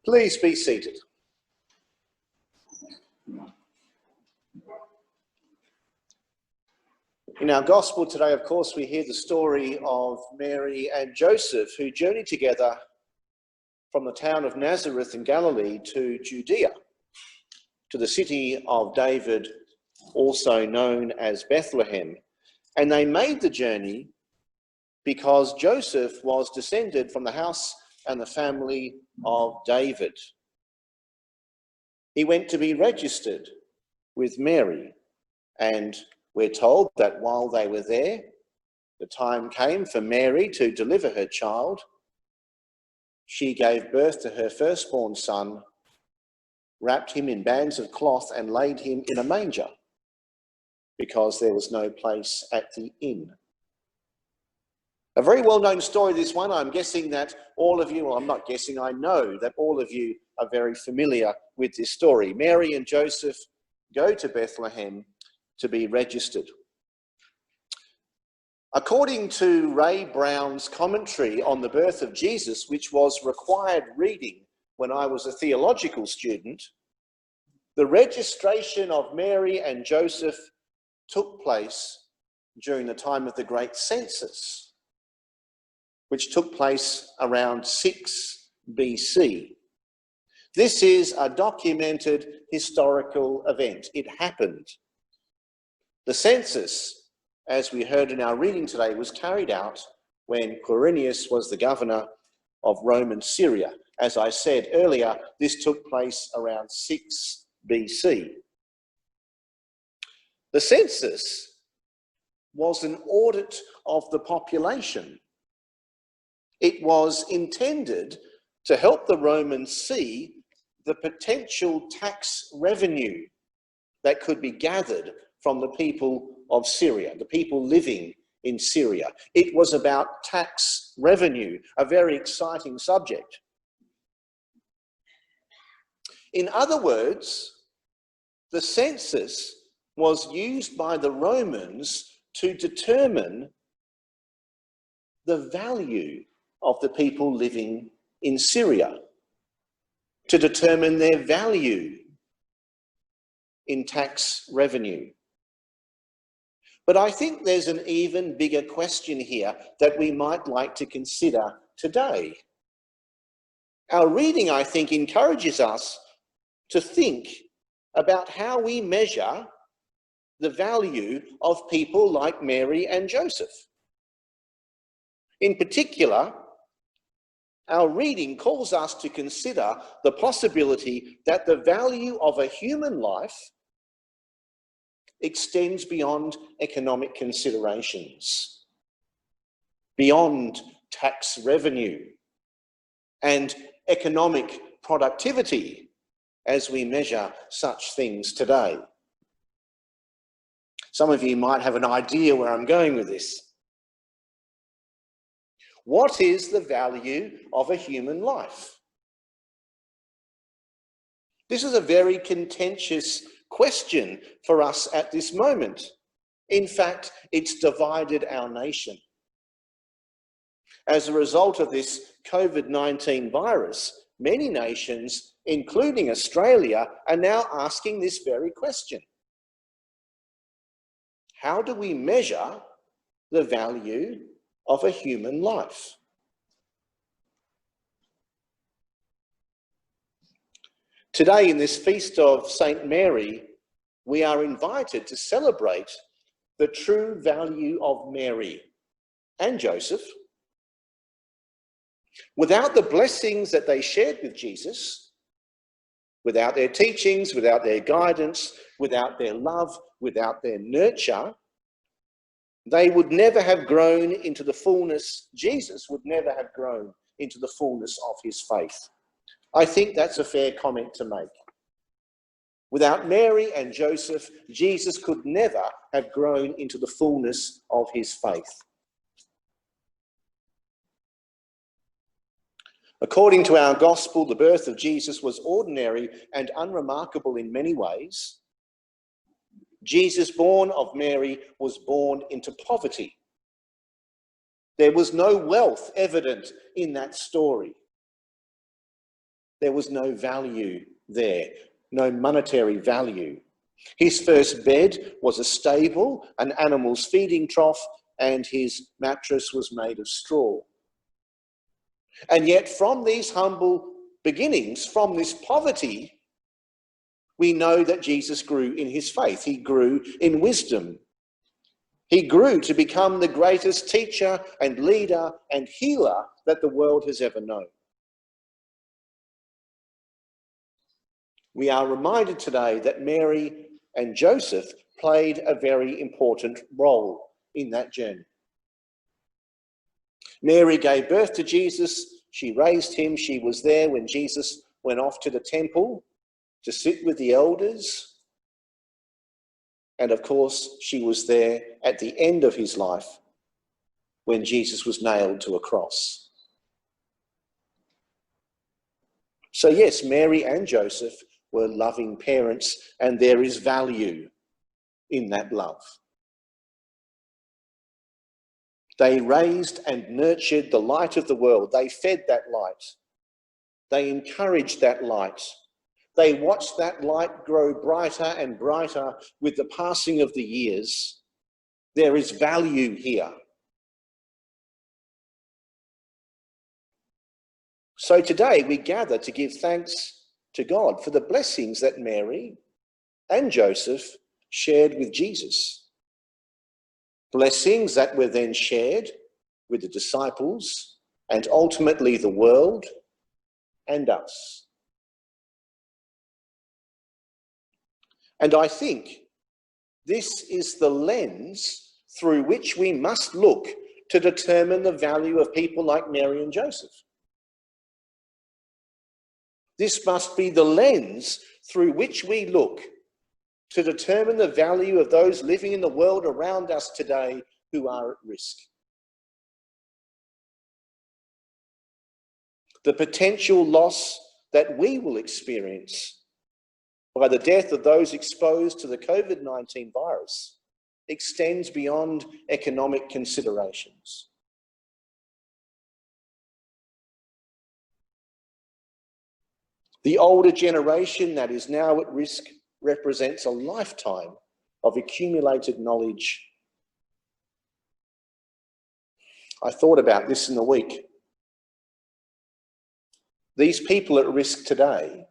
Please be seated. In our gospel today, of course, we hear the story of Mary and Joseph, who journeyed together from the town of Nazareth in Galilee to Judea, to the city of David, also known as Bethlehem. And they made the journey because Joseph was descended from the house and the family of David. He went to be registered with Mary, and we're told that while they were there, the time came for Mary to deliver her child. She gave birth to her firstborn son, wrapped him in bands of cloth and laid him in a manger because there was no place at the inn. A very well-known story, this one. I'm guessing that all of you, well, I'm not guessing, I know that all of you are very familiar with this story. Mary and Joseph go to Bethlehem to be registered. According to Ray Brown's commentary on the birth of Jesus, which was required reading when I was a theological student, the registration of Mary and Joseph took place during the time of the Great Census, which took place around 6 BC. This is a documented historical event. It happened. The census, as we heard in our reading today, was carried out when Quirinius was the governor of Roman Syria. As I said earlier, this took place around 6 BC. The census was an audit of the population. It was intended to help the Romans see the potential tax revenue that could be gathered from the people of Syria, the people living in Syria. It was about tax revenue, a very exciting subject. In other words, the census was used by the Romans to determine the value of the people living in Syria, to determine their value in tax revenue. But I think there's an even bigger question here that we might like to consider today. Our reading, I think, encourages us to think about how we measure the value of people like Mary and Joseph. In particular, our reading calls us to consider the possibility that the value of a human life extends beyond economic considerations, beyond tax revenue and economic productivity as we measure such things today. Some of you might have an idea where I'm going with this. What is the value of a human life? This is a very contentious question for us at this moment. In fact, it's divided our nation. As a result of this COVID-19 virus, many nations, including Australia, are now asking this very question. How do we measure the value of a human life? Today, in this feast of St. Mary, we are invited to celebrate the true value of Mary and Joseph. Without the blessings that they shared with Jesus, without their teachings, without their guidance, without their love, without their nurture, they would never have grown into the fullness, Jesus would never have grown into the fullness of his faith. I think that's a fair comment to make. Without Mary and Joseph, Jesus could never have grown into the fullness of his faith. According to our gospel, the birth of Jesus was ordinary and unremarkable in many ways. Jesus, born of Mary, was born into poverty. There was no wealth evident in that story. There was no value there, no monetary value. His first bed was a stable, an animal's feeding trough, and his mattress was made of straw. And yet from these humble beginnings, from this poverty, we know that Jesus grew in his faith. He grew in wisdom. He grew to become the greatest teacher and leader and healer that the world has ever known. We are reminded today that Mary and Joseph played a very important role in that journey. Mary gave birth to Jesus. She raised him. She was there when Jesus went off to the temple to sit with the elders. And of course, she was there at the end of his life when Jesus was nailed to a cross. So yes, Mary and Joseph were loving parents, and there is value in that love. They raised and nurtured the light of the world. They fed that light. They encouraged that light. They watched that light grow brighter and brighter with the passing of the years. There is value here. So today we gather to give thanks to God for the blessings that Mary and Joseph shared with Jesus. Blessings that were then shared with the disciples and ultimately the world and us. And I think this is the lens through which we must look to determine the value of people like Mary and Joseph. This must be the lens through which we look to determine the value of those living in the world around us today who are at risk. The potential loss that we will experience by the death of those exposed to the COVID-19 virus extends beyond economic considerations. The older generation that is now at risk represents a lifetime of accumulated knowledge. I thought about this in the week. These people at risk today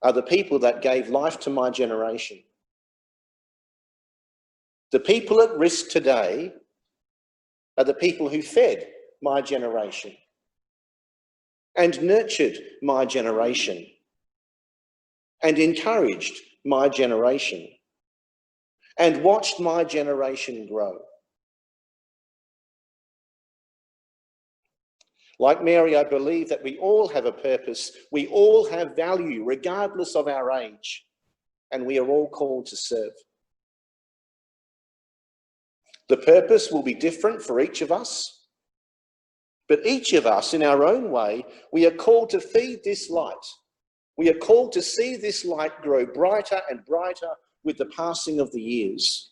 are the people that gave life to my generation. The people at risk today are the people who fed my generation and nurtured my generation and encouraged my generation and watched my generation grow. Like Mary, I believe that we all have a purpose, we all have value regardless of our age, and we are all called to serve. The purpose will be different for each of us, but each of us in our own way, we are called to feed this light. We are called to see this light grow brighter and brighter with the passing of the years.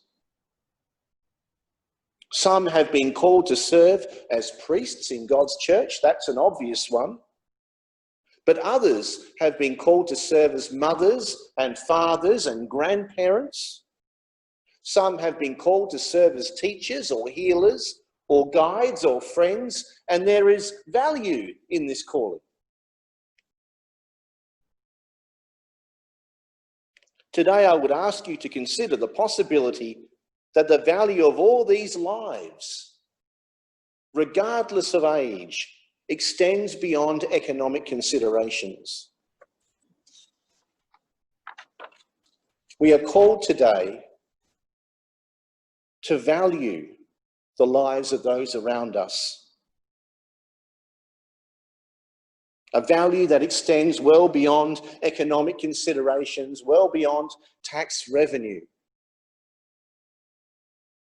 Some have been called to serve as priests in God's church. That's an obvious one. But others have been called to serve as mothers and fathers and grandparents. Some have been called to serve as teachers or healers or guides or friends, and there is value in this calling. Today, I would ask you to consider the possibility that the value of all these lives, regardless of age, extends beyond economic considerations. We are called today to value the lives of those around us. A value that extends well beyond economic considerations, well beyond tax revenue.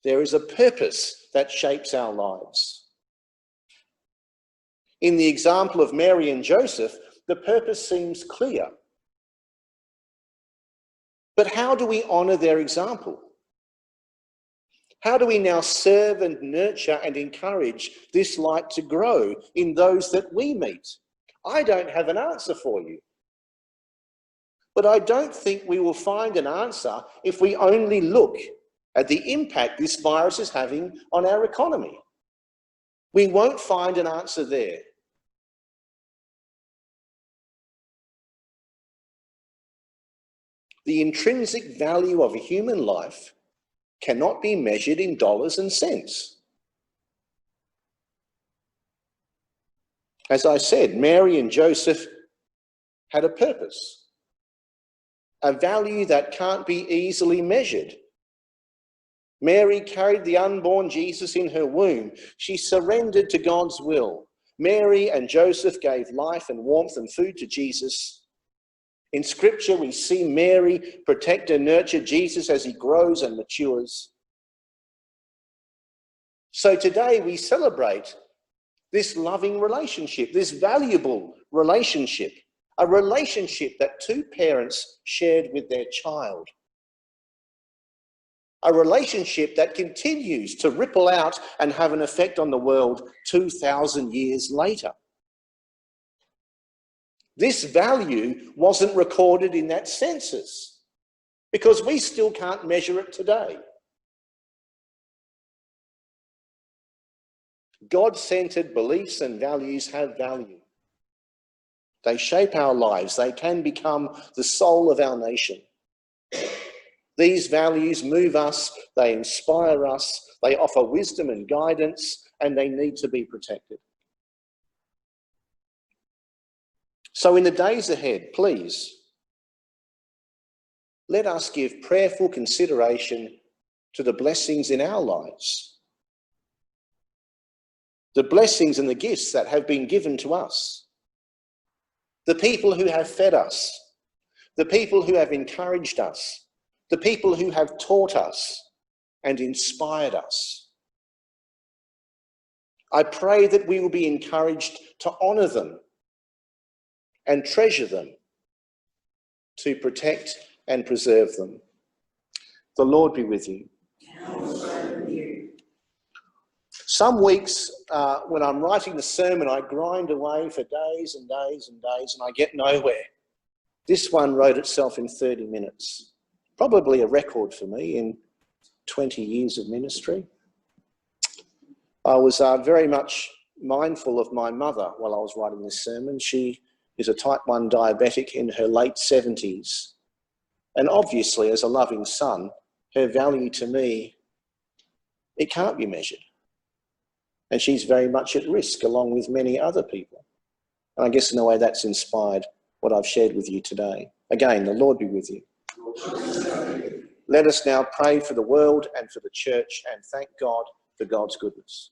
There is a purpose that shapes our lives. In the example of Mary and Joseph, the purpose seems clear. But how do we honour their example? How do we now serve and nurture and encourage this light to grow in those that we meet, I don't have an answer for you. But I don't think we will find an answer if we only look at the impact this virus is having on our economy. We won't find an answer there. The intrinsic value of a human life cannot be measured in dollars and cents. As I said, Mary and Joseph had a purpose, a value that can't be easily measured. Mary carried the unborn Jesus in her womb. She surrendered to God's will. Mary and Joseph gave life and warmth and food to Jesus. In Scripture, we see Mary protect and nurture Jesus as he grows and matures. So today we celebrate this loving relationship, this valuable relationship, a relationship that two parents shared with their child. A relationship that continues to ripple out and have an effect on the world 2,000 years later. This value wasn't recorded in that census because we still can't measure it today. God-centered beliefs and values have value. They shape our lives. They can become the soul of our nation. These values move us, they inspire us, they offer wisdom and guidance, and they need to be protected. So in the days ahead, please, let us give prayerful consideration to the blessings in our lives, the blessings and the gifts that have been given to us, the people who have fed us, the people who have encouraged us, the people who have taught us and inspired us. I pray that we will be encouraged to honour them and treasure them, to protect and preserve them. The Lord be with you. And also with you. Some weeks when I'm writing the sermon, I grind away for days and days and days and I get nowhere. This one wrote itself in 30 minutes. Probably a record for me in 20 years of ministry. I was very much mindful of my mother while I was writing this sermon. She is a type 1 diabetic in her late 70s. And obviously, as a loving son, her value to me, it can't be measured. And she's very much at risk, along with many other people. And I guess in a way that's inspired what I've shared with you today. Again, the Lord be with you. Let us now pray for the world and for the church and thank God for God's goodness.